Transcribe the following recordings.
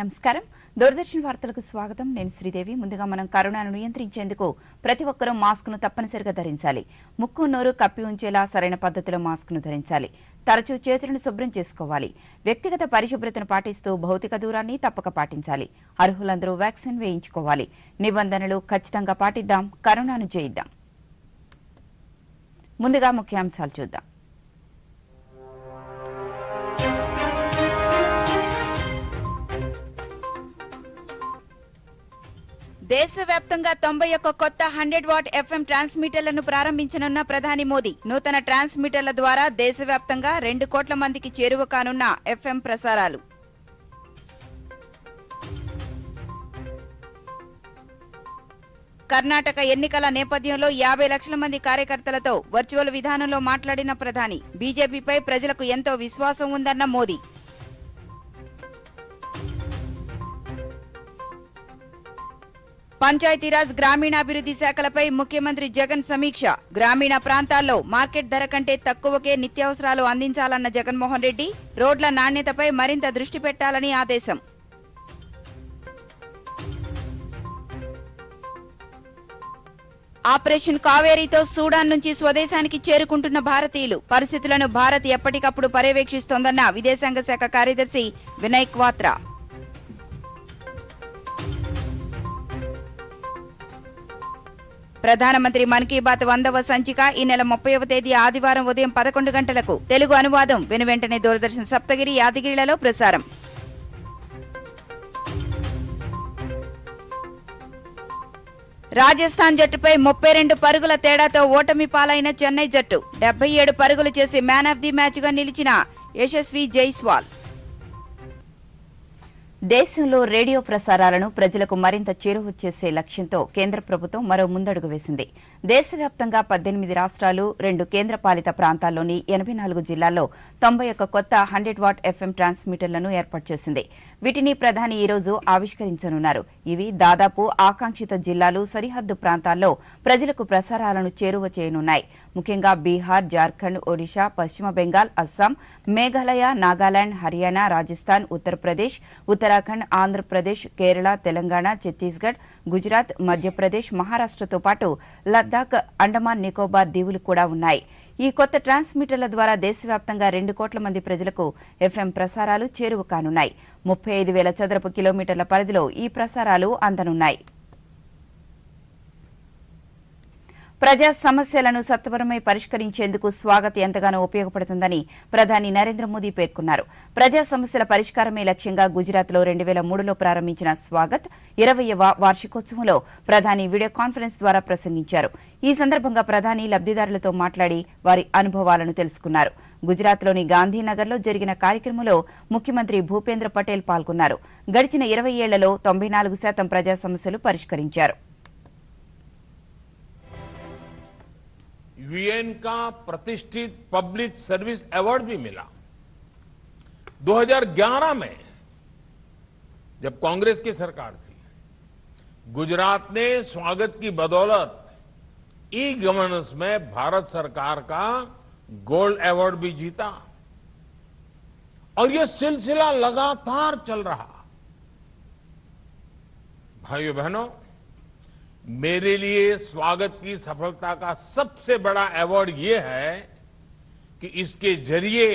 నమస్కారం దూరదర్శన్ వార్తలకు స్వాగతం నేను శ్రీదేవి ముందుగా మనం కరోనాను నియంత్రించేందుకు ప్రతి ఒక్కరూ మాస్క్ను తప్పనిసరిగా ధరించాలి ముక్కు నోరు కప్పి ఉంచేలా సరైన పద్ధతిలో మాస్క్ను ధరించాలి తరచూ చేతులను శుభ్రం చేసుకోవాలి వ్యక్తిగత పరిశుభ్రతను పాటిస్తూ భౌతిక దూరాన్ని తప్పక పాటించాలి అర్హులందరూ వ్యాక్సిన్ వేయించుకోవాలి నిబంధనలు ఖచ్చితంగా పాటిద్దాం కరోనాను జయిద్దాం ముందుగా ముఖ్యాంశాలు చూద్దాం దేశవ్యాప్తంగా 91 కొత్త 100 వాట్ ఎఫ్ఎం ట్రాన్స్మిటర్లను ప్రారంభించనున్న ప్రధాని మోదీ నూతన ట్రాన్స్మిటర్ల ద్వారా దేశవ్యాప్తంగా 2 కోట్ల మందికి చేరువ కానున్న ఎఫ్ఎం ప్రసారాలు కర్ణాటక ఎన్నికల నేపథ్యంలో 50 లక్షల మంది కార్యకర్తలతో వర్చువల్ విధానంలో మాట్లాడిన ప్రధాని బీజేపీపై ప్రజలకు ఎంతో విశ్వాసం ఉందన్న మోదీ పంచాయతీరాజ్ గ్రామీణాభివృద్ధి శాఖలపై ముఖ్యమంత్రి జగన్ సమీక్ష గ్రామీణ ప్రాంతాల్లో మార్కెట్ ధర కంటే తక్కువకే నిత్యావసరాలు అందించాలన్న జగన్మోహన్ రెడ్డి రోడ్ల నాణ్యతపై మరింత దృష్టి పెట్టాలని ఆదేశం ఆపరేషన్ కావేరీతో సూడాన్ నుంచి స్వదేశానికి చేరుకుంటున్న భారతీయులు పరిస్థితులను భారత్ ఎప్పటికప్పుడు పర్యవేక్షిస్తోందన్న విదేశాంగ శాఖ కార్యదర్శి వినయ్ క్వాత్రా ప్రధానమంత్రి మన్ కీ బాత్ 100వ సంచిక ఈ నెల 30వ తేదీ ఆదివారం ఉదయం 11 గంటలకు తెలుగు అనువాదం వెనువెంటనే దూరదర్శన్ సప్తగిరి యాదగిరిలలో ప్రసారం రాజస్థాన్ జట్టుపై 32 పరుగుల తేడాతో ఓటమి పాలైన చెన్నై జట్టు 77 పరుగులు చేసి మ్యాన్ ఆఫ్ ది మ్యాచ్ గా నిలిచిన యశస్వి జైస్వాల్ దేశంలో రేడియో ప్రసారాలను ప్రజలకు మరింత చేరువ చేసే లక్ష్యంతో కేంద్ర ప్రభుత్వం మరో ముందడుగు వేసింది దేశవ్యాప్తంగా 18 రాష్ట్రాలు 2 కేంద్రపాలిత ప్రాంతాల్లోని 84 జిల్లాల్లో 91 కొత్త 100 వాట్ ఎఫ్ఎం ట్రాన్స్మిటర్లను ఏర్పాటు చేసింది వీటిని ప్రధాని ఈ రోజు ఆవిష్కరించనున్నారు ఇవి దాదాపు ఆకాంక్షిత జిల్లాలు సరిహద్దు ప్రాంతాల్లో ప్రజలకు ప్రసారాలను చేరువ చేయనున్నాయి ముఖ్యంగా బీహార్ జార్ఖండ్ ఒడిషా పశ్చిమ బెంగాల్ అస్సాం మేఘాలయ నాగాలాండ్ హర్యానా రాజస్థాన్ ఉత్తరప్రదేశ్ ఉత్తరాఖండ్ ఆంధ్రప్రదేశ్ కేరళ తెలంగాణ ఛత్తీస్గఢ్ గుజరాత్ మధ్యప్రదేశ్ మహారాష్ట్రతో పాటు లద్దాఖ్ అండమాన్ నికోబార్ దీవులు కూడా ఉన్నాయి ఈ కొత్త ట్రాన్స్మిటర్ల ద్వారా దేశవ్యాప్తంగా 2 కోట్ల మంది ప్రజలకు ఎఫ్ఎం ప్రసారాలు చేరువ కానున్నాయి 35,000 చదరపు కిలోమీటర్ల పరిధిలో ఈ ప్రసారాలు అందనున్నాయి ప్రజా సమస్యలను సత్వరమై పరిష్కరించేందుకు స్వాగత్ ఎంతగానో ఉపయోగపడుతుందని ప్రధాని నరేంద్ర మోదీ పేర్కొన్నారు ప్రజా సమస్యల పరిష్కారమే లక్ష్యంగా గుజరాత్లో 2003లో ప్రారంభించిన స్వాగత్ 20వ వార్షికోత్సవంలో ప్రధాని వీడియో కాన్ఫరెన్స్ ద్వారా ప్రసంగించారు ఈ సందర్భంగా ప్రధాని లబ్దిదారులతో మాట్లాడి వారి అనుభవాలను తెలుసుకున్నారు గుజరాత్లోని గాంధీనగర్లో జరిగిన కార్యక్రమంలో ముఖ్యమంత్రి భూపేంద్ర పటేల్ పాల్గొన్నారు గడిచిన 20 ఏళ్లలో 94% ప్రజా సమస్యలు పరిష్కరించారు यूएन का प्रतिष्ठित पब्लिक सर्विस अवार्ड भी मिला 2011 में जब कांग्रेस की सरकार थी गुजरात ने स्वागत की बदौलत ई गवर्नेंस में भारत सरकार का गोल्ड अवार्ड भी जीता और ये सिलसिला लगातार चल रहा भाइयों बहनों मेरे लिए स्वागत की सफलता का सबसे बड़ा अवार्ड ये है कि इसके जरिए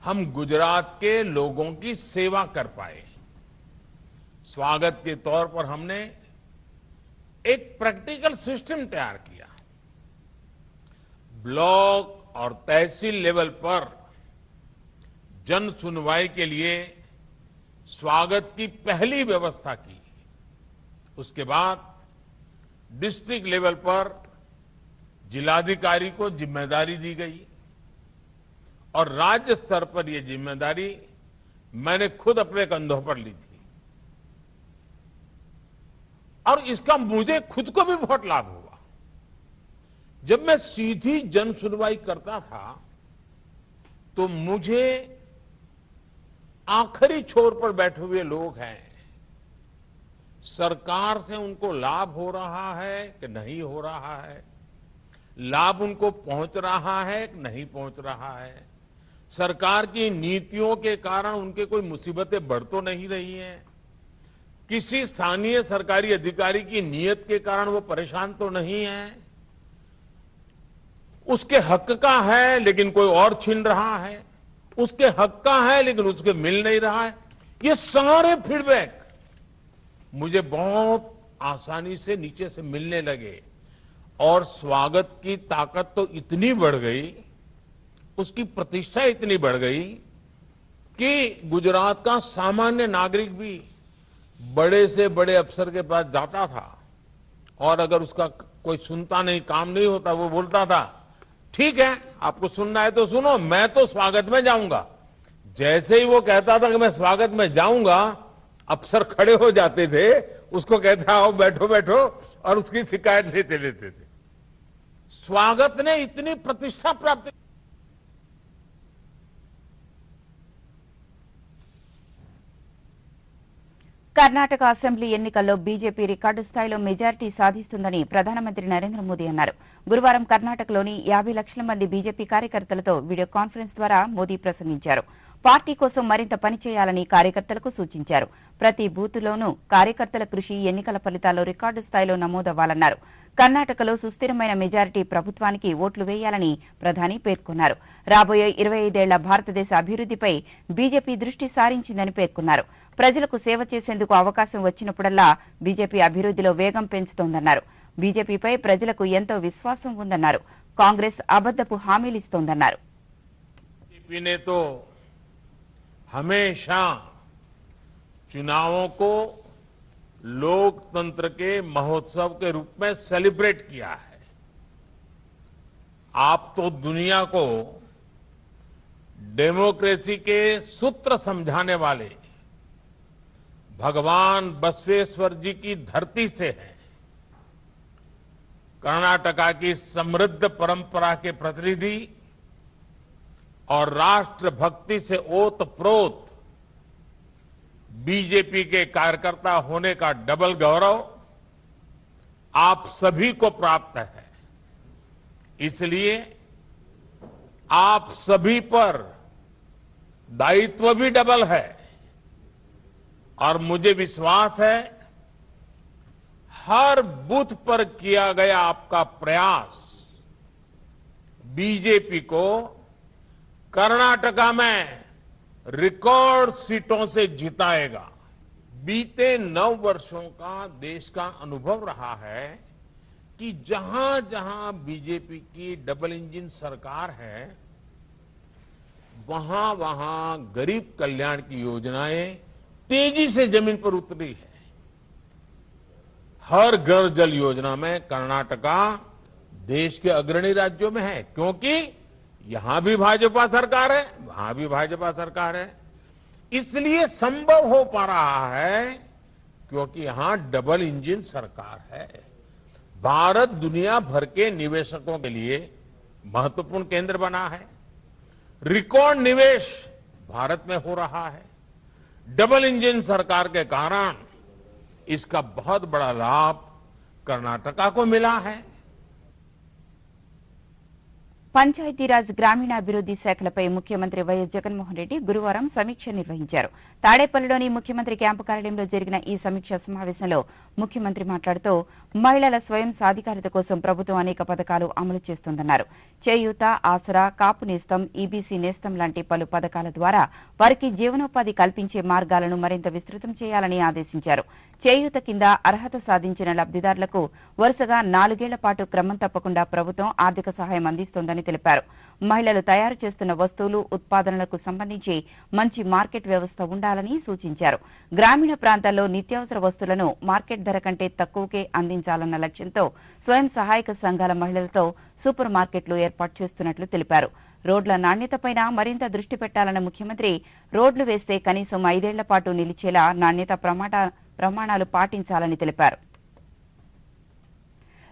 हम गुजरात के लोगों की सेवा कर पाए स्वागत के तौर पर हमने एक प्रैक्टिकल सिस्टम तैयार किया ब्लॉक और तहसील लेवल पर जन सुनवाई के लिए स्वागत की पहली व्यवस्था की उसके बाद डिस्ट्रिक्ट लेवल पर जिलाधिकारी को जिम्मेदारी दी गई और राज्य स्तर पर यह जिम्मेदारी मैंने खुद अपने कंधों पर ली थी और इसका मुझे खुद को भी बहुत लाभ हुआ जब मैं सीधी जन सुनवाई करता था तो मुझे आखिरी छोर पर बैठे हुए लोग हैं सरकार से उनको लाभ हो रहा है कि नहीं हो रहा है लाभ उनको पहुंच रहा है कि नहीं पहुंच रहा है सरकार की नीतियों के कारण उनके कोई मुसीबतें बढ़ तो नहीं रही हैं, किसी स्थानीय सरकारी अधिकारी की नीयत के कारण वो परेशान तो नहीं है, उसके हक का है लेकिन कोई और छीन रहा है, उसके हक का है लेकिन उसके मिल नहीं रहा है। ये सारे फीडबैक मुझे बहुत आसानी से नीचे से मिलने लगे और स्वागत की ताकत तो इतनी बढ़ गई, उसकी प्रतिष्ठा इतनी बढ़ गई कि गुजरात का सामान्य नागरिक भी बड़े से बड़े अफसर के पास जाता था और अगर उसका कोई सुनता नहीं, काम नहीं होता, वो बोलता था ठीक है आपको सुनना है तो सुनो, मैं तो स्वागत में जाऊंगा। जैसे ही वो कहता था कि मैं स्वागत में जाऊंगा, अफसर खड़े हो जाते थे, उसको कहते आओ बैठो बैठो और उसकी शिकायत लेते लेते थे। स्वागत ने इतनी प्रतिष्ठा प्राप्त। కర్ణాటక అసెంబ్లీ ఎన్నికల్లో బీజేపీ రికార్డు స్థాయిలో మెజారిటీ సాధిస్తుందని ప్రధానమంత్రి నరేంద్ర మోదీ అన్నారు. గురువారం కర్ణాటకలోని 50 లక్షల మంది బీజేపీ కార్యకర్తలతో వీడియో కాన్ఫరెన్స్ ద్వారా మోదీ ప్రసంగించారు. పార్టీ కోసం మరింత పనిచేయాలని కార్యకర్తలకు సూచించారు. ప్రతి బూత్లోనూ కార్యకర్తల కృషి ఎన్నికల ఫలితాల్లో రికార్డు స్థాయిలో నమోదవ్వాలన్నారు. కర్ణాటకలో సుస్థిరమైన మెజారిటీ ప్రభుత్వానికి ఓట్లు వేయాలని ప్రధాని పేర్కొన్నారు. రాబోయే 25 ఏళ్ల భారతదేశ అభివృద్దిపై బీజేపీ దృష్టి సారించిందని పేర్కొన్నారు. ప్రజలకు సేవ చేసేందుకు అవకాశం వచ్చినప్పుడల్లా బీజేపీ అభివృద్దిలో వేగం పెంచుతోందన్నారు. బీజేపీపై ప్రజలకు ఎంతో విశ్వాసం ఉందన్నారు. కాంగ్రెస్ అబద్దపు హామీలిస్తోందన్నారు. हमेशा चुनावों को लोकतंत्र के महोत्सव के रूप में सेलिब्रेट किया है। आप तो दुनिया को डेमोक्रेसी के सूत्र समझाने वाले भगवान बसवेश्वर जी की धरती से हैं। कर्नाटका की समृद्ध परंपरा के प्रतिनिधि और राष्ट्र भक्ति से ओतप्रोत बीजेपी के कार्यकर्ता होने का डबल गौरव आप सभी को प्राप्त है। इसलिए आप सभी पर दायित्व भी डबल है और मुझे विश्वास है हर बूथ पर किया गया आपका प्रयास बीजेपी को कर्नाटका में रिकॉर्ड सीटों से जिताएगा। बीते 9 वर्षों का देश का अनुभव रहा है कि जहां जहां बीजेपी की डबल इंजन सरकार है, वहां वहां गरीब कल्याण की योजनाएं तेजी से जमीन पर उतरी है। हर घर जल योजना में कर्नाटका देश के अग्रणी राज्यों में है, क्योंकि यहां भी भाजपा सरकार है, वहां भी भाजपा सरकार है। इसलिए संभव हो पा रहा है क्योंकि यहां डबल इंजन सरकार है। भारत दुनिया भर के निवेशकों के लिए महत्वपूर्ण केंद्र बना है। रिकॉर्ड निवेश भारत में हो रहा है। डबल इंजन सरकार के कारण इसका बहुत बड़ा लाभ कर्नाटका को मिला है। పంచాయతీరాజ్ గ్రామీణాభివృద్ది శాఖలపై ముఖ్యమంత్రి వైఎస్ జగన్మోహన్ రెడ్డి గురువారం సమీక్ష నిర్వహించారు. తాడేపల్లిలోని ముఖ్యమంత్రి క్యాంపు కార్యాలయంలో జరిగిన ఈ సమీక్షా సమావేశంలో ముఖ్యమంత్రి మాట్లాడుతూ మహిళల స్వయం సాధికారత కోసం ప్రభుత్వం అనేక పథకాలు అమలు చేస్తోందన్నారు. చేయూత, ఆసరా, కాపు నేస్తం, ఈబీసీ నేస్తం లాంటి పలు పథకాల ద్వారా వారికి జీవనోపాధి కల్పించే మార్గాలను మరింత విస్తృతం చేయాలని ఆదేశించారు. చేయూత కింద అర్హత సాధించిన లబ్దిదారులకు వరుసగా 4 ఏళ్ల పాటు క్రమం తప్పకుండా ప్రభుత్వం ఆర్థిక సహాయం అందిస్తోందని తెలిపారు. మహిళలు తయారు చేస్తున్న వస్తువులు, ఉత్పాదనలకు సంబంధించి మంచి మార్కెట్ వ్యవస్థ ఉండాలని సూచించారు. గ్రామీణ ప్రాంతాల్లో నిత్యావసర వస్తువులను మార్కెట్ ధర కంటే తక్కువకే అందించాలన్న లక్ష్యంతో స్వయం సహాయక సంఘాల మహిళలతో సూపర్ మార్కెట్లు ఏర్పాటు చేస్తున్నట్లు తెలిపారు. రోడ్ల నాణ్యతపైన మరింత దృష్టి పెట్టాలన్న ముఖ్యమంత్రి రోడ్లు వేస్తే కనీసం 5 ఏళ్ల పాటు నిలిచేలా నాణ్యత ప్రమాణాలు పాటించాలని తెలిపారు.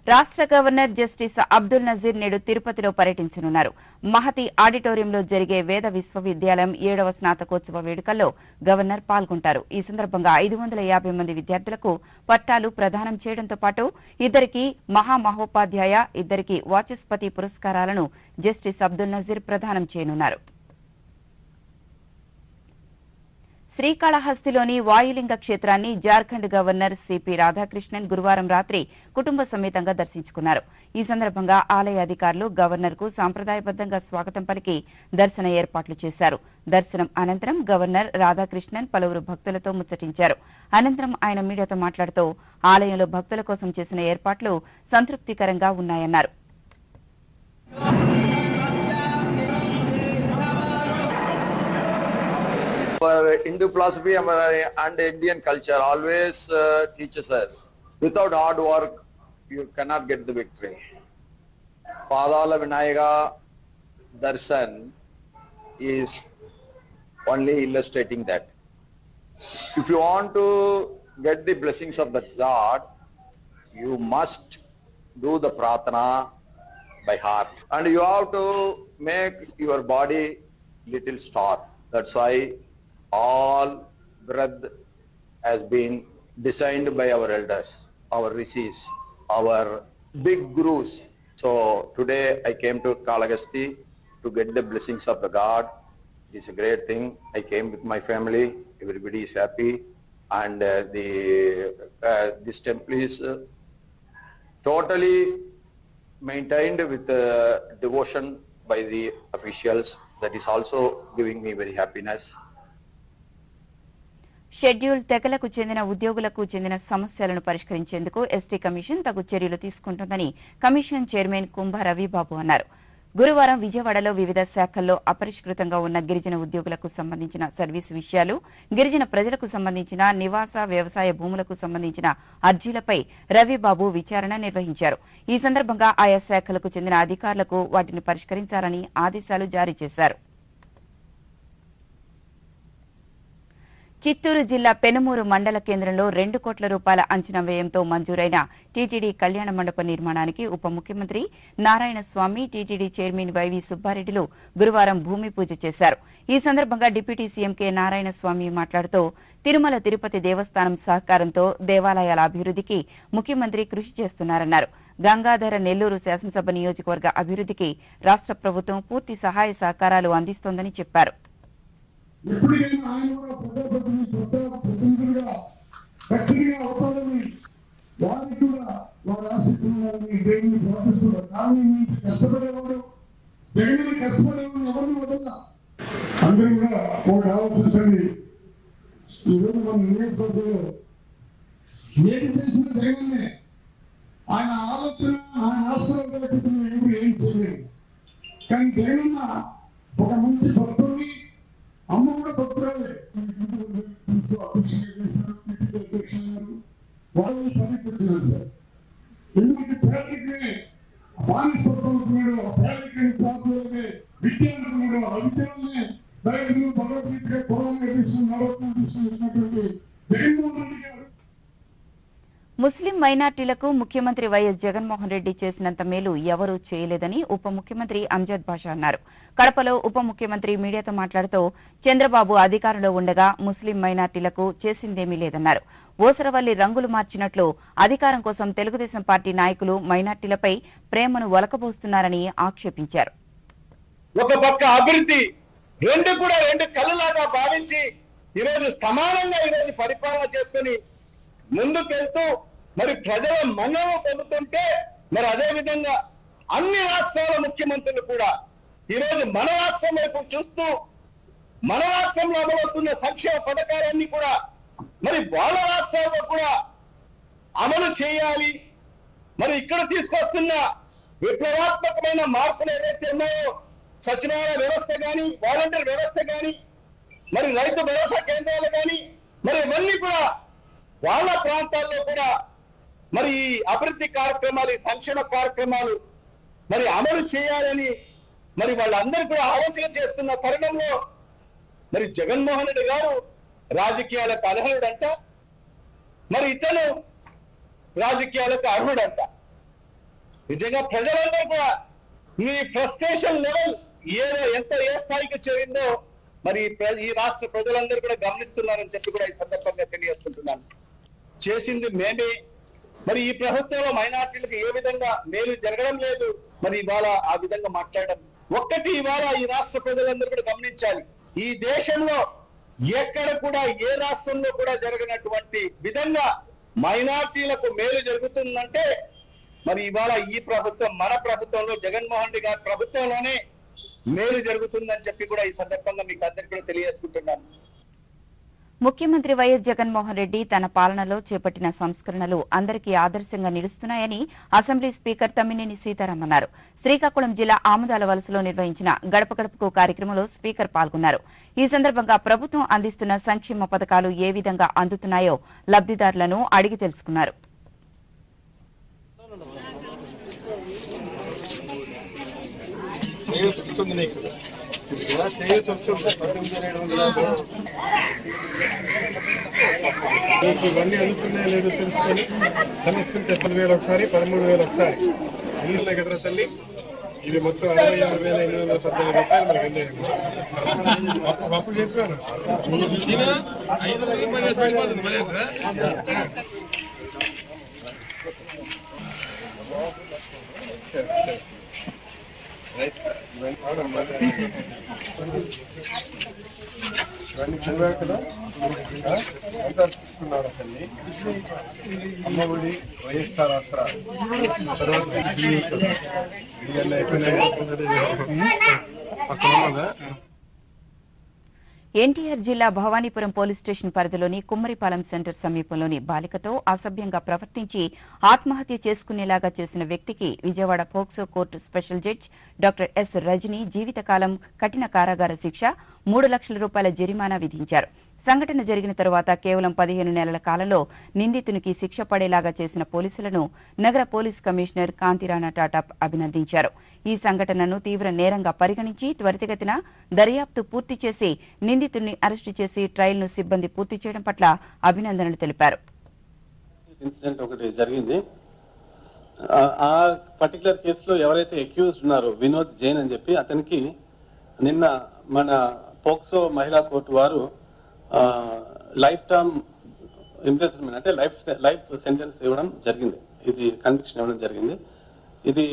రాష్ట్ర గవర్నర్ జస్టిస్ అబ్దుల్ నజీర్ నేడు తిరుపతిలో పర్యటించనున్నారు. మహతి ఆడిటోరియంలో జరిగే వేద విశ్వవిద్యాలయం 7వ స్నాతకోత్సవ వేడుకల్లో గవర్నర్ పాల్గొంటారు. ఈ సందర్భంగా 550 మంది విద్యార్థులకు పట్టాలు ప్రదానం చేయడంతో పాటు 2 మహామహోపాధ్యాయ, 2 వాచస్పతి పురస్కారాలను జస్టిస్ అబ్దుల్ నజీర్ ప్రదానం చేయనున్నారు. శ్రీకాళహస్తిలోని వాయులింగ క్షేత్రాన్ని జార్ఖండ్ గవర్నర్ సిపి రాధాకృష్ణన్ గురువారం రాత్రి కుటుంబ సమేతంగా దర్శించుకున్నారు. ఈ సందర్భంగా ఆలయ అధికారులు గవర్నర్కు సాంప్రదాయబద్దంగా స్వాగతం పలికి దర్శన ఏర్పాట్లు చేశారు. దర్శనం అనంతరం గవర్నర్ రాధాకృష్ణన్ పలువురు భక్తులతో ముచ్చటించారు. అనంతరం ఆయన మీడియాతో మాట్లాడుతూ ఆలయంలో భక్తుల కోసం చేసిన ఏర్పాట్లు సంతృప్తికరంగా ఉన్నాయన్నారు. Our Hindu philosophy and Indian culture always teaches us, without hard work, you cannot get the victory. Padala Vinayaka Darshan is only illustrating that. If you want to get the blessings of the God, you must do the pratana by heart. And you have to make your body little star. That's why all breath has been designed by our elders, our rishis, our big gurus. So today I came to Kalagasti to get the blessings of the God. It's a great thing. I came with my family. Everybody is happy, and this temple is totally maintained with devotion by the officials. That is also giving me very happiness. Schedule తెగలకు చెందిన ఉద్యోగులకు చెందిన సమస్యలను పరిష్కరించేందుకు ST commission తగు చర్యలు తీసుకుంటుందని commission chairman కుంభ రవిబాబు అన్నారు. గురువారం విజయవాడలో వివిధ శాఖల్లో అపరిష్కృతంగా ఉన్న గిరిజన ఉద్యోగులకు సంబంధించిన సర్వీసు విషయాలు, గిరిజన ప్రజలకు సంబంధించిన నివాస వ్యవసాయ భూములకు సంబంధించిన అర్జీలపై రవిబాబు విచారణ నిర్వహించారు. ఈ సందర్భంగా ఆయా శాఖలకు చెందిన అధికారులకు వాటిని పరిష్కరించాలని ఆదేశాలు జారీ చేశారు. చిత్తూరు జిల్లా పెనుమూరు మండల కేంద్రంలో 2 కోట్ల రూపాయల అంచనా వ్యయంతో మంజూరైన టీటీడీ కళ్యాణ మండప నిర్మాణానికి ఉప ముఖ్యమంత్రి నారాయణ స్వామి, టీటీడీ చైర్మన్ వైవి సుబ్బారెడ్డిలు గురువారం భూమి పూజ చేశారు. ఈ సందర్భంగా డిప్యూటీ సీఎం కె నారాయణ స్వామి మాట్లాడుతూ తిరుమల తిరుపతి దేవస్థానం సహకారంతో దేవాలయాల అభివృద్ధికి ముఖ్యమంత్రి కృషి చేస్తున్నారన్నారు. గంగాధర నెల్లూరు శాసనసభ నియోజకవర్గ అభివృద్ధికి రాష్ట్ర ప్రభుత్వం పూర్తి సహాయ సహకారాలు అందిస్తోందని చెప్పారు. ఎప్పుడైనా ఆయన కూడా ప్రజాప్రతినిధులుగా ఖచ్చితంగా అవుతారని వారికి కూడా వారు ఆశిస్తున్నారని దేవుని ప్రార్థిస్తున్నారు. కానీ కష్టపడేవాడు దేవుని కష్టపడేవాడు ఎవరిని వదల అందరూ కూడా ఒకటి ఆలోచించండి. ఈరోజు మన నియోజకవర్గంలో ఏది చేసిన జగన్నే ఆయన ఆలోచన ఆయన ఆశ్రయం ఎవరు ఏం చేయలేదు. కానీ జగన్ ఒక మంచి భక్తుల్ని అమ్మ కూడా భక్తురాలే వాళ్ళని పనిపించినారు సార్. ఎందుకంటే పేదరికమే బానిసత్వాలనుకున్నాడు, పేదరికమే ప్రాంతాలనే విద్యార్థులు ఆ విద్యాలనే దైవం భగవద్గీతగా కులాన్ని తీసుకుని తీసుకున్నటువంటి జగన్మోహన్ రెడ్డి గారు ముస్లిం మైనార్టీలకు ముఖ్యమంత్రి వైఎస్ జగన్మోహన్ రెడ్డి చేసినంత మేలు ఎవరూ చేయలేదని ఉప ముఖ్యమంత్రి అంజద్ బాషా అన్నారు. కడపలో ఉప ముఖ్యమంత్రి మీడియాతో మాట్లాడుతూ చంద్రబాబు అధికారంలో ఉండగా ముస్లిం మైనార్టీలకు చేసిందేమీ లేదన్నారు. ఓసరవల్లి రంగులు మార్చినట్లు అధికారం కోసం తెలుగుదేశం పార్టీ నాయకులు మైనార్టీలపై ప్రేమను ఒలకబోస్తున్నారని ఆక్షేపించారు. ఒక పక్క అభివృద్ధి రెండు కళ్ళలాగా భావించి ఈరోజు సమానంగా ఈరోజు పరిపాలన చేసుకుని ముందుకెళ్తూ మరి ప్రజల మన్నన పొందుతుంటే మరి అదే విధంగా అన్ని రాష్ట్రాల ముఖ్యమంత్రులు కూడా ఈరోజు మన రాష్ట్రం వైపు చూస్తూ మన రాష్ట్రంలో అమలవుతున్న సంక్షేమ పథకాలన్నీ కూడా మరి వాళ్ళ రాష్ట్రాల్లో కూడా అమలు చేయాలి. మరి ఇక్కడ తీసుకొస్తున్న విప్లవాత్మకమైన మార్పులు ఏదైతే ఉన్నాయో సచివాలయ వ్యవస్థ కానీ, వాలంటీర్ వ్యవస్థ కానీ, మరి రైతు భరోసా కేంద్రాలు కానీ, మరి ఇవన్నీ కూడా వాళ్ళ ప్రాంతాల్లో కూడా మరి ఈ అభివృద్ధి కార్యక్రమాలు, ఈ సంక్షేమ కార్యక్రమాలు మరి అమలు చేయాలని మరి వాళ్ళందరూ కూడా ఆలోచన చేస్తున్న తరుణంలో మరి జగన్మోహన్ రెడ్డి గారు రాజకీయాలకు అర్హుడంట, మరి ఇతను రాజకీయాలకు అర్హుడంట. నిజంగా ప్రజలందరూ కూడా మీ ఫ్రస్ట్రేషన్ లెవెల్ ఏ స్థాయికి చేరిందో మరి ఈ రాష్ట్ర ప్రజలందరూ కూడా గమనిస్తున్నారని చెప్పి కూడా ఈ సందర్భంగా తెలియజేసుకుంటున్నాను. చేసింది మేమే. మరి ఈ ప్రభుత్వంలో మైనార్టీలకు ఏ విధంగా మేలు జరగడం లేదు. మరి ఇవాళ ఆ విధంగా మాట్లాడడం ఒక్కటి ఇవాళ ఈ రాష్ట్ర ప్రజలందరూ కూడా గమనించాలి. ఈ దేశంలో ఎక్కడ కూడా ఏ రాష్ట్రంలో కూడా జరగనటువంటి విధంగా మైనార్టీలకు మేలు జరుగుతుందంటే మరి ఇవాళ ఈ ప్రభుత్వం మన ప్రభుత్వంలో జగన్మోహన్ రెడ్డి గారి ప్రభుత్వంలోనే మేలు జరుగుతుందని చెప్పి కూడా ఈ సందర్భంగా మీకు అందరికీ కూడా తెలియజేసుకుంటున్నాను. ముఖ్యమంత్రి వైఎస్ జగన్మోహన్ రెడ్డి తన పాలనలో చేపట్టిన సంస్కరణలు అందరికీ ఆదర్శంగా నిలుస్తున్నాయని అసెంబ్లీ స్పీకర్ తమ్మినేని సీతారాం అన్నారు. శ్రీకాకుళం జిల్లా ఆముదాల వలసలో నిర్వహించిన గడప గడపకు కార్యక్రమంలో స్పీకర్ పాల్గొన్నారు. ఈ సందర్భంగా ప్రభుత్వం అందిస్తున్న సంక్షేమ పథకాలు ఏ విధంగా అందుతున్నాయో లబ్దిదారులను అడిగి తెలుసుకున్నారు. మీకు ఇవన్నీ అందుతున్నాయో లేదో తెలుసుకొని సమస్యలు 70,000 ఒకసారి 13,000 ఒకసారి అన్నింటిలో కదా తల్లి. ఇది మొత్తం 66,514 రూపాయలు మనకు అందాయి. అప్పుడు చెప్పాను ఇవన్నీ చదివారు కదా. అంతా తీసుకున్నారు తల్లి. అమ్మఒడి, వైఎస్ఆర్ ఆసరా, తర్వాత ఇవన్నీ అయిపోయినాయి. అక్కడ ఉన్నదా? ఎన్టీఆర్ జిల్లా భవానీపురం పోలీస్ స్టేషన్ పరిధిలోని కుమ్మరిపాలెం సెంటర్ సమీపంలోని బాలికతో అసభ్యంగా ప్రవర్తించి ఆత్మహత్య చేసుకునేలాగా చేసిన వ్యక్తికి Vijayawada POCSO court special judge doctor S Rajani జీవితకాలం కఠిన కారాగార శిక్ష, 3 లక్షల రూపాయల జరిమానా విధించారు. సంఘటన జరిగిన తరువాత కేవలం 15 నెలల కాలంలో నిందితునికి శిక్ష పడేలాగా చేసిన పోలీసులను నగర పోలీస్ కమిషనర్ కాంతిరాణా టాటా అభినందించారు. ఈ సంఘటనను తీవ్ర నేరంగా పరిగణించి త్వరితగతిన దర్యాప్తు పూర్తి చేసి నిందితుడిని అరెస్టు చేసి ట్రయల్ను సిబ్బంది పూర్తి చేయడం పట్ల అభినందనలు తెలిపారు. ఇన్సిడెంట్ ఒకటి జరిగింది. ఆ పర్టికులర్ కేసులో ఎవరైతే అక్యూజ్డ్ ఉన్నారో వినోద్ జైన్ అని చెప్పి అతనికి నిన్న మన పోక్సో మహిళా కోర్టు వారు లైఫ్ టర్మ్ ఇంప్రిజన్మెంట్ అంటే లైఫ్ సెంటెన్స్ ఇవ్వడం జరిగింది. ఇది కన్విక్షన్ ఇవ్వడం జరిగింది. ఇది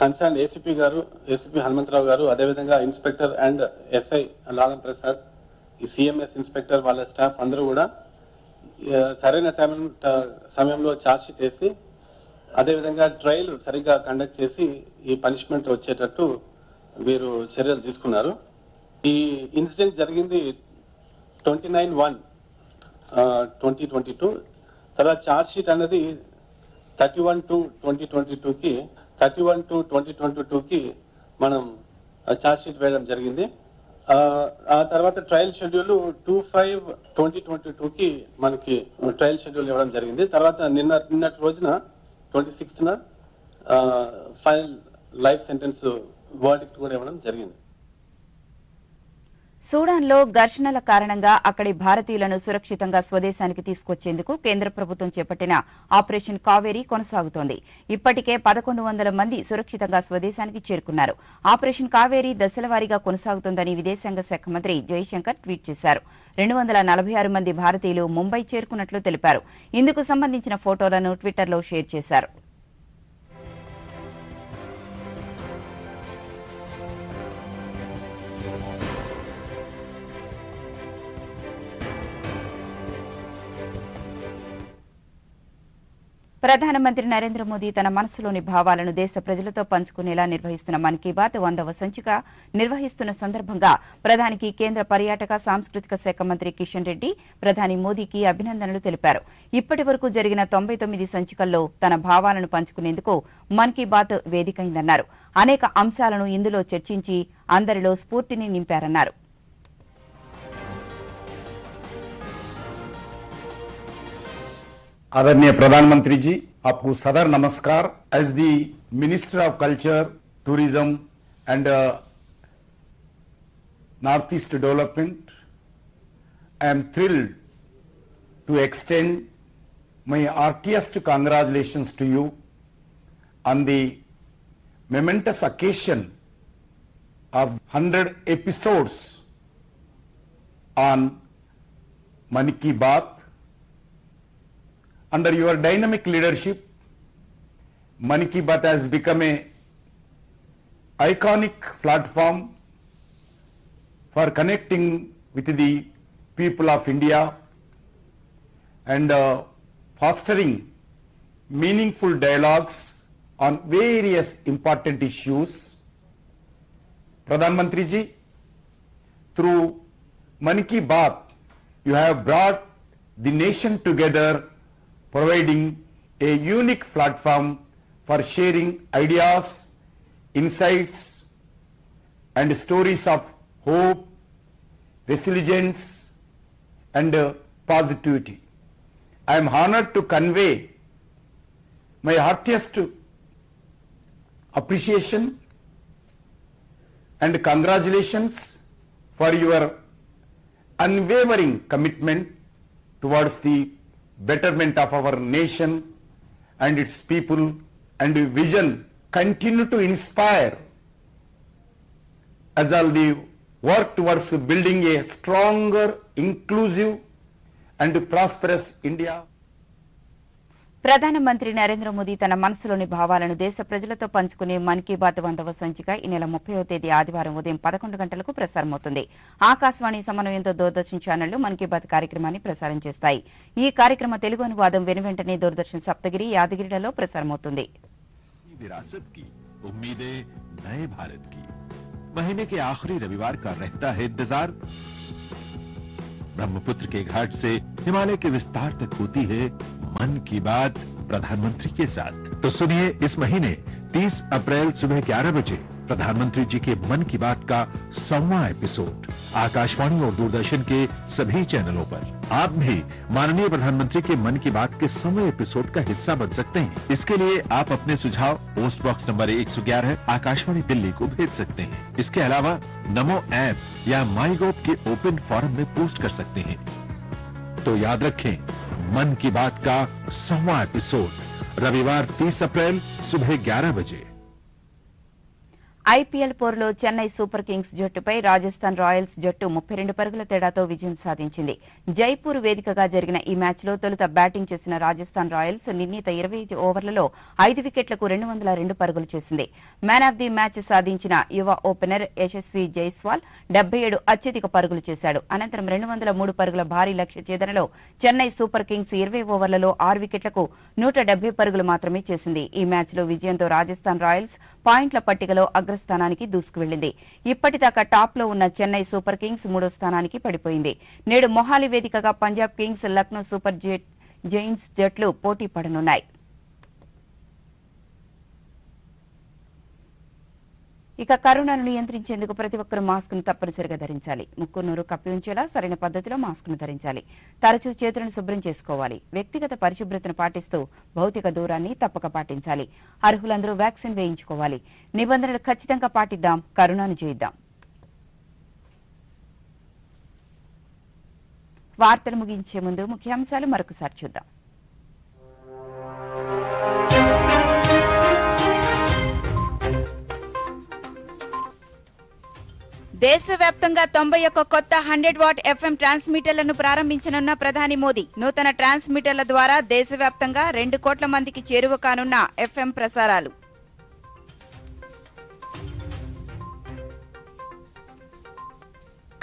కన్సర్న్ ఏసీపీ హనుమంతరావు గారు, అదేవిధంగా inspector and SI Lalam Prasad, ఈ సిఎంఎస్ ఇన్స్పెక్టర్ వాళ్ళ స్టాఫ్ అందరూ కూడా సరైన సమయంలో ఛార్జ్ షీట్ వేసి అదేవిధంగా ట్రయల్ సరిగ్గా కండక్ట్ చేసి ఈ పనిష్మెంట్ వచ్చేటట్టు వీరు చర్యలు తీసుకున్నారు. ఈ ఇన్సిడెంట్ జరిగింది 29/1/2022. తర్వాత ఛార్జ్ షీట్ అనేది 31/2/2022కి మనం ఛార్జ్ షీట్ వేయడం జరిగింది. ఆ తర్వాత ట్రయల్ షెడ్యూల్ 2/5/2022కి మనకి ట్రయల్ షెడ్యూల్ ఇవ్వడం జరిగింది. తర్వాత నిన్నటి రోజున 26న ఫైనల్ లైఫ్ సెంటెన్స్ వర్డిక్ట్ కూడా ఇవ్వడం జరిగింది. సూడాన్లో ఘర్షణల కారణంగా అక్కడి భారతీయులను సురక్షితంగా స్వదేశానికి తీసుకొచ్చేందుకు కేంద్ర ప్రభుత్వం చేపట్టిన ఆపరేషన్ కావేరీ కొనసాగుతోంది. ఇప్పటికే 1,100 మంది సురక్షితంగా స్వదేశానికి చేరుకున్నారు. ఆపరేషన్ కావేరీ దశలవారీగా కొనసాగుతోందని విదేశాంగ శాఖ మంత్రి జయశంకర్ ట్వీట్ చేశారు. 246 మంది భారతీయులు ముంబై చేరుకున్నట్లు తెలిపారు. ఇందుకు సంబంధించిన ఫోటోలను ట్విట్టర్లో షేర్ చేశారు. ప్రధానమంత్రి నరేంద్ర మోదీ తన మనసులోని భావాలను దేశ ప్రజలతో పంచుకునేలా నిర్వహిస్తున్న మన్ కీ బాత్ 100వ సంచిక నిర్వహిస్తున్న సందర్భంగా ప్రధానికి కేంద్ర పర్యాటక సాంస్కృతిక శాఖ మంత్రి కిషన్ రెడ్డి ప్రధాని మోదీకి అభినందనలు తెలిపారు. ఇప్పటి వరకు జరిగిన 99 సంచికల్లో తన భావాలను పంచుకునేందుకు మన్ కీ బాత్ వేదికైందన్నారు. అనేక అంశాలను ఇందులో చర్చించి అందరిలో స్ఫూర్తిని నింపారన్నారు. आदरणीय प्रधानमंत्री जी, आपको सदर नमस्कार. As the minister of culture, tourism and north east development, I am thrilled to extend my heartiest congratulations to you on the momentous occasion of 100 episodes on Man Ki Baat. Under your dynamic leadership, Man Ki Baat has become an iconic platform for connecting with the people of India and fostering meaningful dialogues on various important issues. Pradhan Mantri ji, through Mann Ki Baat, you have brought the nation together, providing a unique platform for sharing ideas, insights, and stories of hope, resilience, and positivity. I am honored to convey my heartiest appreciation and congratulations for your unwavering commitment towards the betterment of our nation and its people, and vision continue to inspire as all the work towards building a stronger, inclusive and prosperous India. ప్రధానమంత్రి నరేంద్ర మోదీ తన మనసులోని భావాలను దేశ ప్రజలతో పంచుకునే మన్ కీ బాత్ 100వ సంచిక ఈ నెల 30వ తేదీ ఆదివారం ఉదయం 11 గంటలకు ప్రసారమవుతుంది. ఆకాశవాణి సమన్వయంతో దూరదర్శన్ ఛానళ్లు మన్ కీ బాత్ కార్యక్రమాన్ని ప్రసారం చేస్తాయి. ఈ కార్యక్రమ తెలుగు అనువాదం వెనువెంటనే దూరదర్శన్ సప్తగిరి, యాదగిరిలలో ప్రసారమవుతుంది. विरासत की उम्मीदें नए भारत की महीने के आखिरी रविवार का रहता है इंतजार। ब्रह्मपुत्र के घाट से हिमालय के विस्तार तक होती है मन की बात प्रधानमंत्री के साथ। तो सुनिए इस महीने 30 अप्रैल सुबह 11 बजे प्रधानमंत्री जी के मन की बात का 100वां एपिसोड आकाशवाणी और दूरदर्शन के सभी चैनलों पर। आप भी माननीय प्रधानमंत्री के मन की बात के 100वें एपिसोड का हिस्सा बन सकते हैं। इसके लिए आप अपने सुझाव post box number 111 Akashvani Delhi को भेज सकते हैं। इसके अलावा नमो ऐप या माई गॉव के ओपन फोरम में पोस्ट कर सकते हैं। तो याद रखें, मन की बात का 100वां एपिसोड रविवार 30 अप्रैल सुबह 11 बजे। ఐపీఎల్ పోరులో చెన్నై సూపర్ కింగ్స్ జట్టుపై రాజస్థాన్ రాయల్స్ జట్టు 32 పరుగుల తేడాతో విజయం సాధించింది. జైపూర్ వేదికగా జరిగిన ఈ మ్యాచ్లో తొలుత బ్యాటింగ్ చేసిన రాజస్థాన్ రాయల్స్ నిర్ణీత 25 ఓవర్లలో 5 వికెట్లకు 202 పరుగులు చేసింది. మ్యాన్ ఆఫ్ ది మ్యాచ్ సాధించిన యువ ఓపెనర్ యశస్వి జైస్వాల్ 77 అత్యధిక పరుగులు చేశాడు. అనంతరం 203 పరుగుల భారీ లక్ష్య ఛేదనలో చెన్నై సూపర్ కింగ్స్ 20 ఓవర్లలో 6 వికెట్లకు 170 పరుగులు మాత్రమే చేసింది. ఈ మ్యాచ్లో విజయంతో రాజస్థాన్ రాయల్స్ పాయింట్ల పట్టికలో అగ్రస్థానానికి దూసుకువెళ్లింది. ఇప్పటిదాకా టాప్ లో ఉన్న చెన్నై సూపర్ కింగ్స్ 3వ స్థానానికి పడిపోయింది. నేడు మొహాలి వేదికగా Punjab Kings, Lucknow super Giants జట్లు పోటీ పడనున్నాయి. ఇక కరోనాను నియంత్రించేందుకు ప్రతి ఒక్కరూ మాస్కును తప్పనిసరిగా ధరించాలి. ముక్కు, నోరు కప్పి ఉంచేలా సరైన పద్ధతిలో మాస్కును ధరించాలి. తరచూ చేతులను శుభ్రం చేసుకోవాలి. వ్యక్తిగత పరిశుభ్రతను పాటిస్తూ భౌతిక దూరాన్ని తప్పక పాటించాలి. అర్హులందరూ వ్యాక్సిన్ వేయించుకోవాలి. నిబంధనలు ఖచ్చితంగా పాటిద్దాం, కరోనాను జయిద్దాం. వార్తలు ముగించే ముందు ముఖ్యాంశాలు మరొకసారి చూద్దాం. దేశవ్యాప్తంగా 91 కొత్త 100 వాట్ ఎఫ్ఎం ట్రాన్స్మిటర్లను ప్రారంభించనున్న ప్రధాని మోదీ. నూతన ట్రాన్స్మిటర్ల ద్వారా దేశవ్యాప్తంగా 2 కోట్ల మందికి చేరువ కానున్న ఎఫ్ఎం ప్రసారాలు.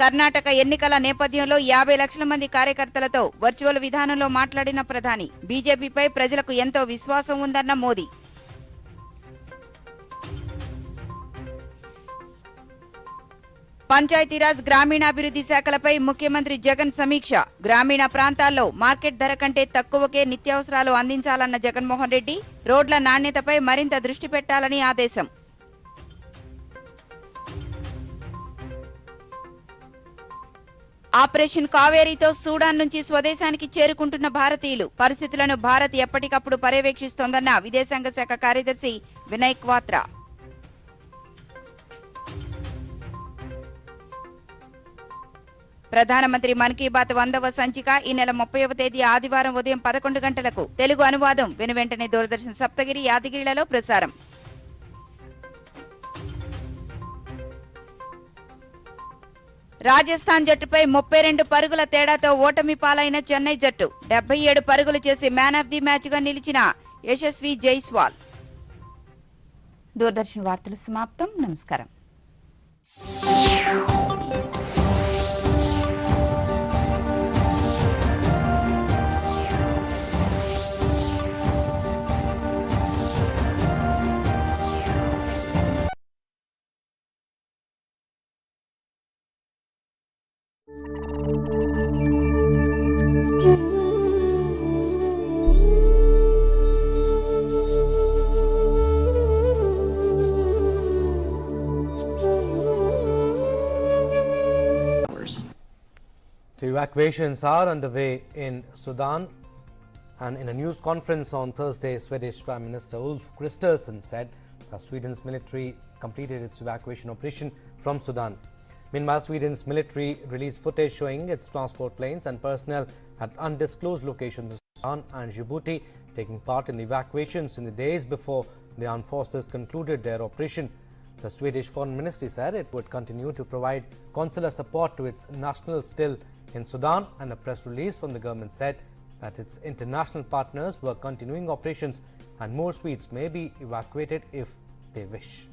కర్ణాటక ఎన్నికల నేపథ్యంలో 50 లక్షల మంది కార్యకర్తలతో వర్చువల్ విధానంలో మాట్లాడిన ప్రధాని. బీజేపీపై ప్రజలకు ఎంతో విశ్వాసం ఉందన్న మోదీ. పంచాయతీరాజ్ గ్రామీణాభివృద్ధి శాఖలపై ముఖ్యమంత్రి జగన్ సమీక్ష. గ్రామీణ ప్రాంతాల్లో మార్కెట్ ధర కంటే తక్కువకే నిత్యావసరాలు అందించాలన్న జగన్మోహన్ రెడ్డి. రోడ్ల నాణ్యతపై మరింత దృష్టి పెట్టాలని ఆదేశం. ఆపరేషన్ కావేరీతో సూడాన్ నుంచి స్వదేశానికి చేరుకుంటున్న భారతీయులు. పరిస్థితులను భారత్ ఎప్పటికప్పుడు పర్యవేక్షిస్తోందన్న విదేశాంగ శాఖ కార్యదర్శి వినయ్ క్వాత్రా. ప్రధానమంత్రి మన్ కీ బాత్ 100వ సంచిక ఈ నెల 30వ తేదీ ఆదివారం ఉదయం 11 గంటలకు తెలుగు అనువాదం వెనువెంటనే దూరదర్శన్ సప్తగిరి, యాదగిరిలలో ప్రసారం. రాజస్థాన్ జట్టుపై 32 పరుగుల తేడాతో ఓటమి పాలైన చెన్నై జట్టు 77 పరుగులు చేసి మ్యాన్ ఆఫ్ ది మ్యాచ్ గా నిలిచిన యశస్వి జైస్వాల్. దూరదర్శన్ వార్తలు సమాప్తం. నమస్కారం. Evacuations are underway in Sudan, and in a news conference on Thursday, Swedish Prime Minister Ulf Kristersson said that Sweden's military completed its evacuation operation from Sudan. Meanwhile, Sweden's military released footage showing its transport planes and personnel at undisclosed locations in Sudan and Djibouti taking part in the evacuations in the days before the armed forces concluded their operation. The Swedish Foreign Ministry said it would continue to provide consular support to its nationals still in Sudan, and a press release from the government said that its international partners were continuing operations and more Swedes may be evacuated if they wish.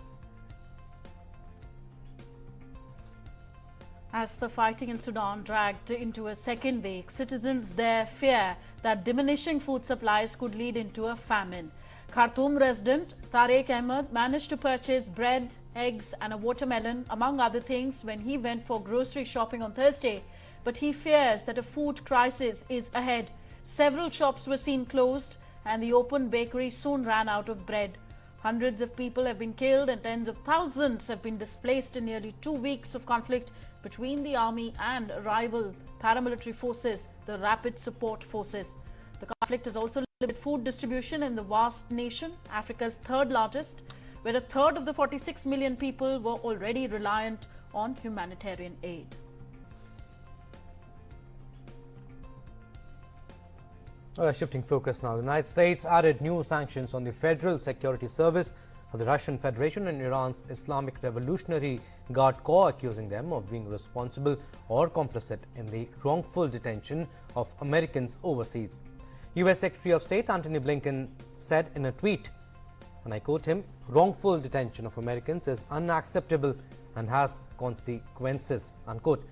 As the fighting in Sudan dragged into a second week, citizens there fear that diminishing food supplies could lead into a famine. Khartoum resident Tariq Ahmed managed to purchase bread, eggs and a watermelon, among other things, when he went for grocery shopping on Thursday. But he fears that a food crisis is ahead. Several shops were seen closed and the open bakery soon ran out of bread. Hundreds of people have been killed and tens of thousands have been displaced in nearly 2 weeks of conflict between the army and rival paramilitary forces, the Rapid Support Forces. The conflict has also limited food distribution in the vast nation, Africa's third largest, where a third of the 46 million people were already reliant on humanitarian aid. Shifting focus now, the United States added new sanctions on the Federal Security Service of the Russian Federation and Iran's Islamic Revolutionary Guard Corps, accusing them of being responsible or complicit in the wrongful detention of Americans overseas. U.S. Secretary of State Antony Blinken said in a tweet, and I quote him, "Wrongful detention of Americans is unacceptable and has consequences," unquote.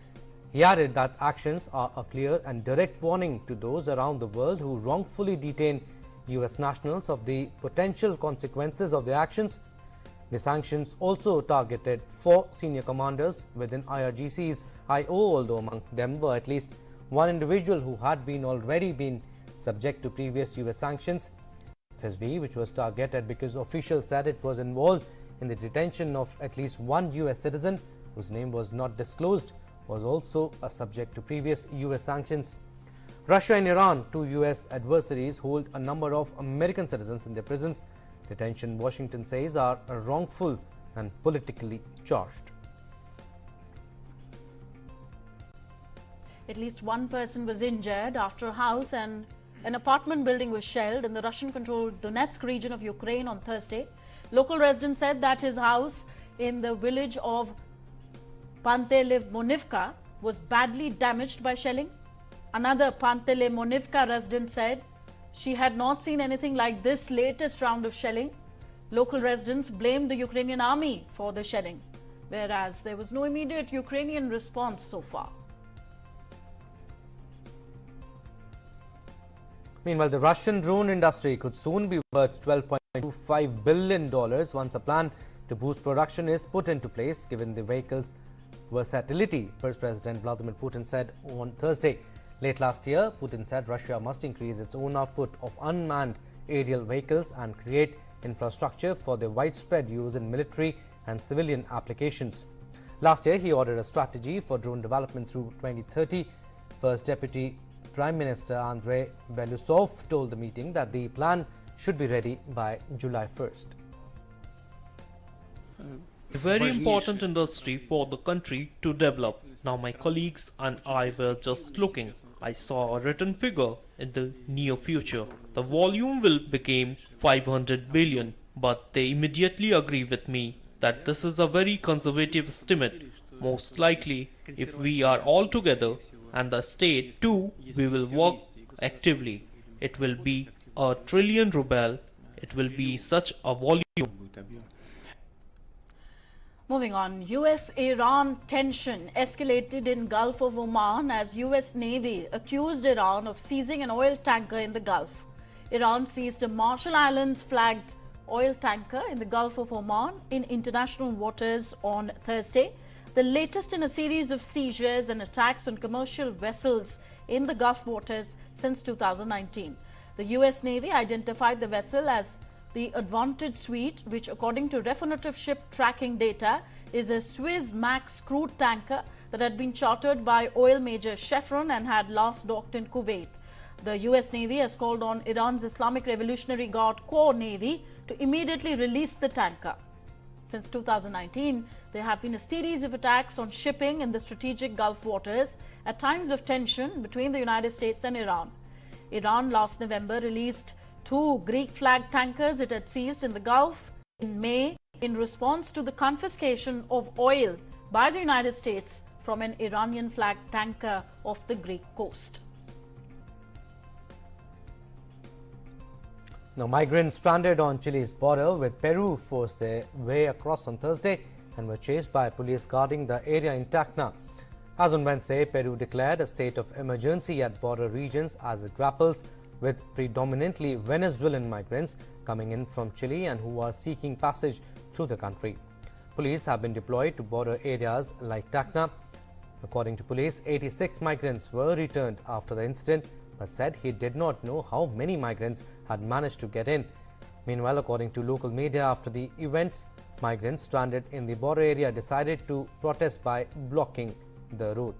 He added that actions are a clear and direct warning to those around the world who wrongfully detain U.S. nationals of the potential consequences of their actions. The sanctions also targeted 4 senior commanders within IRGC's IO, although among them were at least one individual who had already been subject to previous U.S. sanctions. FSB, which was targeted because officials said it was involved in the detention of at least one U.S. citizen whose name was not disclosed, was also a subject to previous U.S. sanctions. Russia and Iran, 2 U.S. adversaries, hold a number of American citizens in their prisons. Detention, Washington says, are wrongful and politically charged. At least one person was injured after a house and an apartment building was shelled in the Russian-controlled Donetsk region of Ukraine on Thursday. Local residents said that his house in the village of Pantelemonivka was badly damaged by shelling. Another Pantelemonivka resident said she had not seen anything like this latest round of shelling. Local residents blamed the Ukrainian army for the shelling, whereas there was no immediate Ukrainian response so far. Meanwhile, the Russian drone industry could soon be worth $12.25 billion once a plan to boost production is put into place, given the vehicle's versatility, President Vladimir Putin said on Thursday. Late last year, Putin said Russia must increase its own output of unmanned aerial vehicles and create infrastructure for their widespread use in military and civilian applications. Last year, he ordered a strategy for drone development through 2030. First Deputy Prime Minister Andrei Belousov told the meeting that the plan should be ready by July 1st. A very important industry for the country to develop. Now my colleagues and I were just looking. I saw a written figure in the near future. The volume will become 500 billion, but they immediately agree with me that this is a very conservative estimate. Most likely, if we are all together and the state too, we will work actively. It will be a trillion ruble. It will be such a volume. Moving on, US-Iran tension escalated in Gulf of Oman as US Navy accused Iran of seizing an oil tanker in the Gulf. Iran seized a Marshall Islands flagged oil tanker in the Gulf of Oman in international waters on Thursday, the latest in a series of seizures and attacks on commercial vessels in the Gulf waters since 2019. The US Navy identified the vessel as the Advantage Suite, which according to Refinitiv ship tracking data is a Suez Max crude tanker that had been chartered by oil major Chevron and had last docked in Kuwait. The US Navy has called on Iran's Islamic Revolutionary Guard Corps Navy to immediately release the tanker. Since 2019, there have been a series of attacks on shipping in the strategic Gulf waters at times of tension between the United States and Iran. Iran last November released 2 Greek-flagged tankers it had seized in the Gulf in May in response to the confiscation of oil by the United States from an Iranian-flagged tanker off the Greek coast. Now, migrants stranded on Chile's border with Peru forced their way across on Thursday and were chased by police guarding the area in Tacna. As on Wednesday, Peru declared a state of emergency at border regions as it grapples with predominantly Venezuelan migrants coming in from Chile and who are seeking passage through the country. Police have been deployed to border areas like Tacna. According to police, 86 migrants were returned after the incident, but said he did not know how many migrants had managed to get in. Meanwhile, according to local media, after the events, migrants stranded in the border area decided to protest by blocking the road.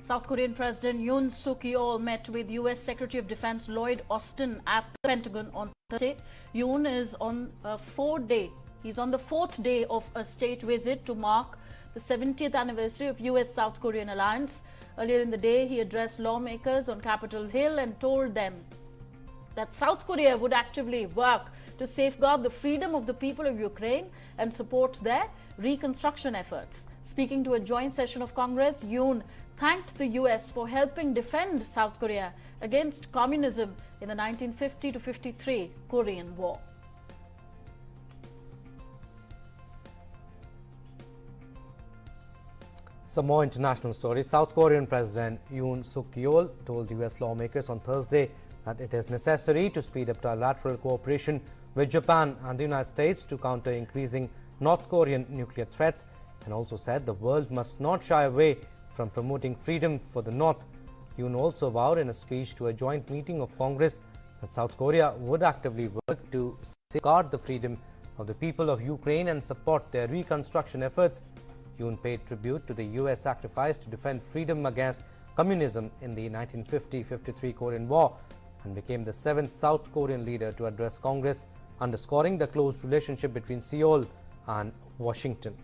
South Korean President Yoon Suk-yeol met with US Secretary of Defense Lloyd Austin at the Pentagon on Thursday. Yoon is on the 4th day of a state visit to mark the 70th anniversary of US-South Korean alliance. Earlier in the day, he addressed lawmakers on Capitol Hill and told them that South Korea would actively work to safeguard the freedom of the people of Ukraine and support their reconstruction efforts. Speaking to a joint session of Congress, Yoon thanked the US for helping defend South Korea against communism in the 1950-53 Korean War. Some more international stories. South Korean President Yoon Suk-yeol told US lawmakers on Thursday that it is necessary to speed up trilateral cooperation with Japan and the United States to counter increasing North Korean nuclear threats, and also said the world must not shy away from promoting freedom for the North. Yoon also vowed in a speech to a joint meeting of Congress that South Korea would actively work to safeguard the freedom of the people of Ukraine and support their reconstruction efforts. Yoon paid tribute to the US sacrifice to defend freedom against communism in the 1950-53 Korean War and became the 7th South Korean leader to address Congress, underscoring the close relationship between Seoul and Washington.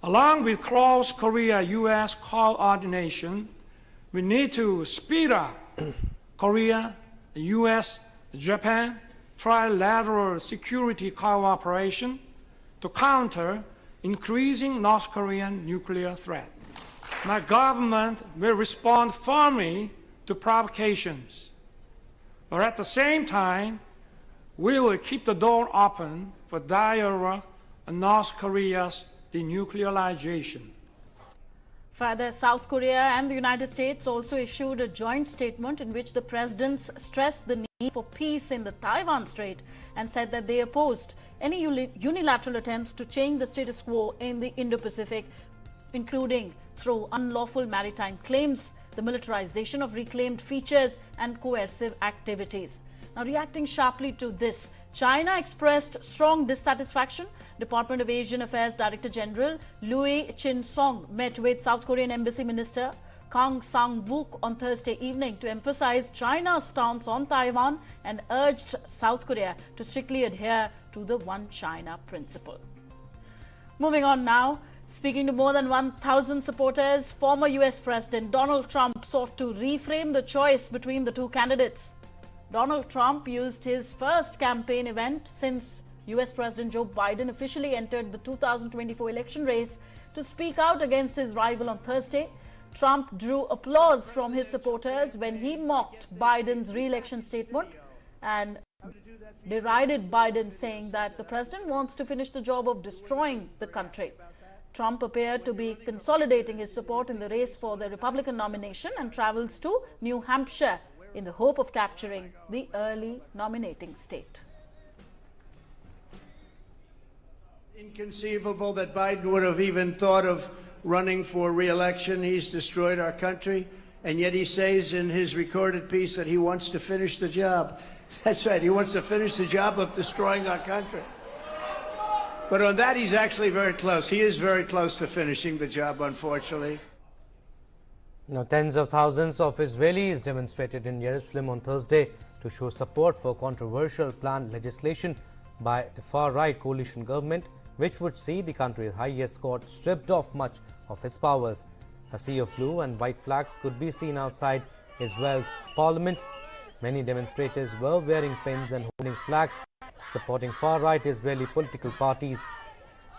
Along with close Korea-US coordination, we need to speed up Korea, US, Japan trilateral security cooperation to counter increasing North Korean nuclear threat. My government will respond firmly to provocations, but at the same time, we will keep the door open for dialogue on North Korea's denuclearization. Further, South Korea and the United States also issued a joint statement in which the presidents stressed the need for peace in the Taiwan Strait and said that they opposed any unilateral attempts to change the status quo in the Indo-Pacific, including through unlawful maritime claims, the militarization of reclaimed features and coercive activities. Now, reacting sharply to this, China expressed strong dissatisfaction. Department of Asian Affairs Director General Lui Chin-song met with South Korean Embassy Minister Kang Sang-wook on Thursday evening to emphasize China's stance on Taiwan and urged South Korea to strictly adhere to the One China principle. Moving on now, speaking to more than 1,000 supporters, former US President Donald Trump sought to reframe the choice between the two candidates. Donald Trump used his first campaign event since US President Joe Biden officially entered the 2024 election race to speak out against his rival on Thursday. Trump drew applause from his supporters when he mocked Biden's re-election statement and derided Biden, saying that the president wants to finish the job of destroying the country. Trump appeared to be consolidating his support in the race for the Republican nomination and travels to New Hampshire in the hope of capturing the early nominating state. Inconceivable that Biden would have even thought of running for re-election. He's destroyed our country, and yet he says in his recorded piece that he wants to finish the job. That's right. He wants to finish the job of destroying our country. But on that, he's actually very close. He is very close to finishing the job, unfortunately. Now, tens of thousands of Israelis demonstrated in Jerusalem on Thursday to show support for controversial planned legislation by the far-right coalition government, which would see the country's highest court stripped of much of its powers. A sea of blue and white flags could be seen outside Israel's parliament. Many demonstrators were wearing pins and holding flags supporting far-right Israeli political parties.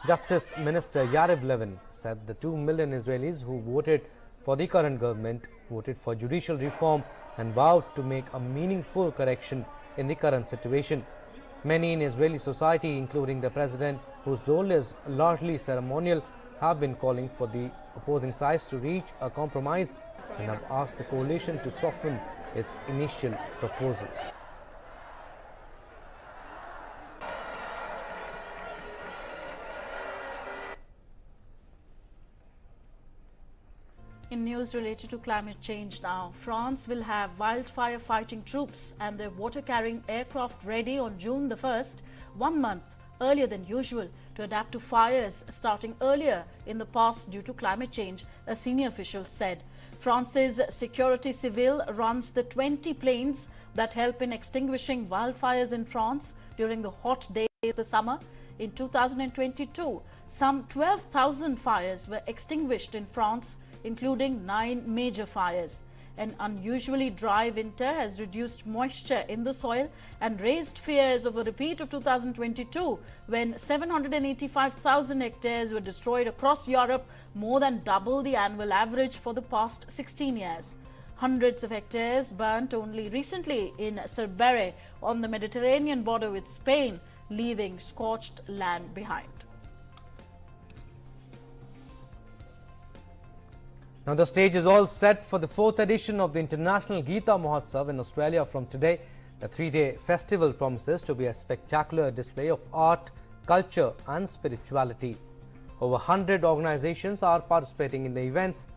Justice Minister Yariv Levin said the 2 million Israelis who voted for the current government voted for judicial reform and vowed to make a meaningful correction in the current situation. Many in Israeli society, including the president, whose role is largely ceremonial, have been calling for the opposing sides to reach a compromise and have asked the coalition to soften its initial proposals. In news related to climate change now, France will have wildfire fighting troops and their water-carrying aircraft ready on June the 1st, 1 month earlier than usual, to adapt to fires starting earlier in the past due to climate change, a senior official said. France's Sécurité Civile runs the 20 planes that help in extinguishing wildfires in France during the hot days of the summer. In 2022, some 12,000 fires were extinguished in France, including 9 major fires. An unusually dry winter has reduced moisture in the soil and raised fears of a repeat of 2022, when 785,000 hectares were destroyed across Europe, more than double the annual average for the past 16 years. Hundreds of hectares burnt only recently in Cerberre on the Mediterranean border with Spain, leaving scorched land behind. Now, the stage is all set for the 4th edition of the International Gita Mahotsav in Australia from today. The 3-day festival promises to be a spectacular display of art, culture and spirituality. Over 100 organizations are participating in the events.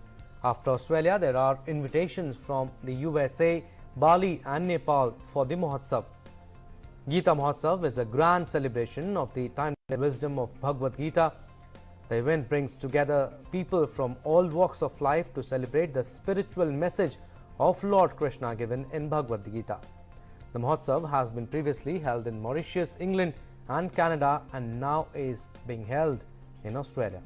After Australia, there are invitations from the USA, Bali and Nepal for the Mahotsav. Gita Mahotsav is a grand celebration of the timeless wisdom of Bhagavad Gita. The event brings together people from all walks of life to celebrate the spiritual message of Lord Krishna given in Bhagavad Gita. The Mahotsav has been previously held in Mauritius, England and Canada, and now is being held in Australia.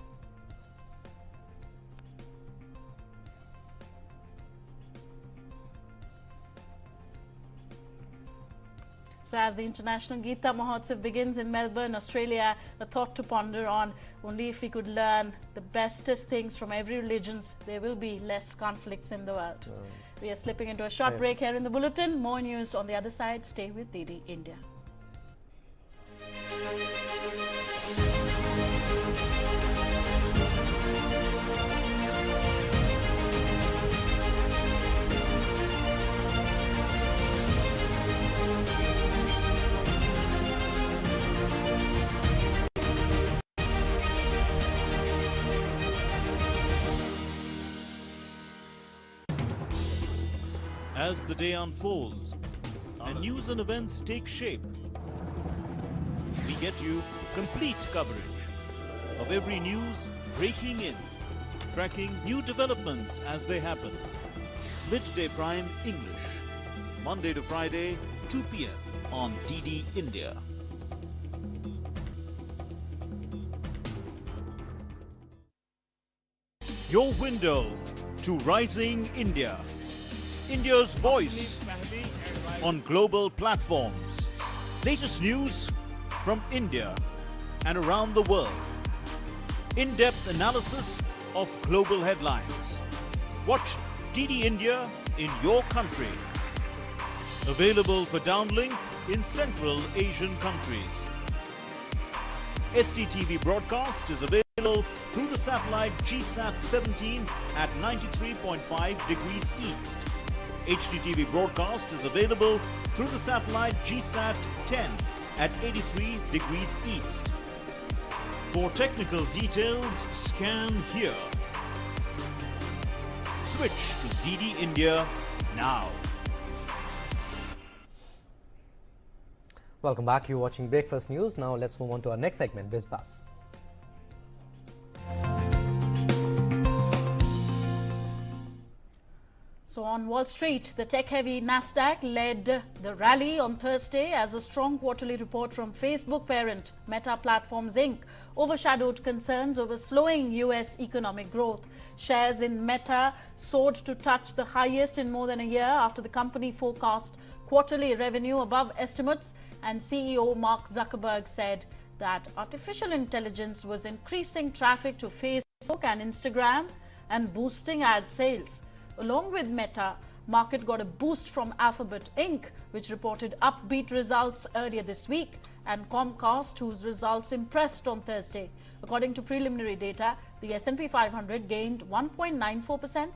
So as the International Gita Mahotsav begins in Melbourne, Australia, a thought to ponder on: only if we could learn the bestest things from every religion, there will be less conflicts in the world. We are slipping into a short break here in the bulletin. More news on the other side. Stay with DD India. As the day unfolds and news and events take shape, we get you complete coverage of every news breaking in, tracking new developments as they happen. Midday Prime English, Monday to Friday, 2 p.m. on DD India. Your window to rising India. India's voice on global platforms. Latest news from India and around the world. In-depth analysis of global headlines. Watch DD India in your country. Available for downlink in Central Asian countries. STTV broadcast is available through the satellite GSAT 17 at 93.5 degrees east. HDTV broadcast is available through the satellite GSAT 10 at 83 degrees east. For technical details, scan here. Switch to DD India now. Welcome back. You're watching Breakfast News. Now let's move on to our next segment, Biz Bus. So on Wall Street, the tech-heavy Nasdaq led the rally on Thursday as a strong quarterly report from Facebook parent Meta Platforms Inc. overshadowed concerns over slowing U.S. economic growth. Shares in Meta soared to touch the highest in more than a year after the company forecast quarterly revenue above estimates, and CEO Mark Zuckerberg said that artificial intelligence was increasing traffic to Facebook and Instagram and boosting ad sales. Along with Meta, market got a boost from Alphabet Inc., which reported upbeat results earlier this week, and Comcast, whose results impressed on Thursday. According to preliminary data, the S&P 500 gained 1.94%,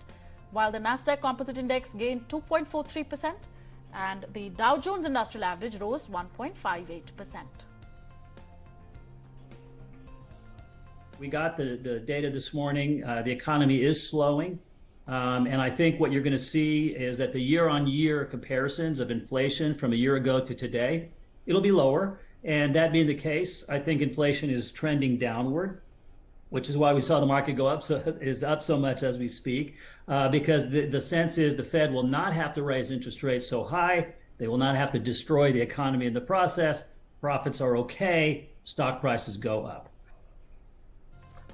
while the Nasdaq Composite Index gained 2.43%, and the Dow Jones Industrial Average rose 1.58%. We got the data this morning. The economy is slowing. And I think what you're going to see is that the year-on-year comparisons of inflation from a year ago to today, it'll be lower. And that being the case, I think inflation is trending downward, which is why we saw the market go up so much as we speak, because the sense is the Fed will not have to raise interest rates so high. They will not have to destroy the economy in the process. Profits are okay. Stock prices go up.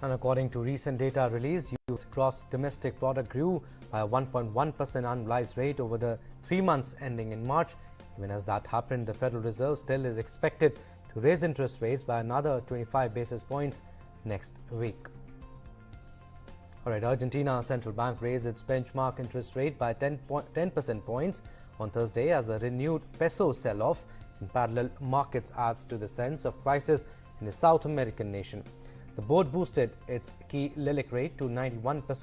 And according to recent data released, U.S. gross domestic product grew by a 1.1% annualized rate over the 3 months ending in March. Even as that happened, the Federal Reserve still is expected to raise interest rates by another 25 basis points next week. All right, Argentina Central Bank raised its benchmark interest rate by 10 percent points on Thursday as a renewed peso sell-off in parallel markets adds to the sense of crisis in the South American nation. The board boosted its key LELIQ rate to 91%.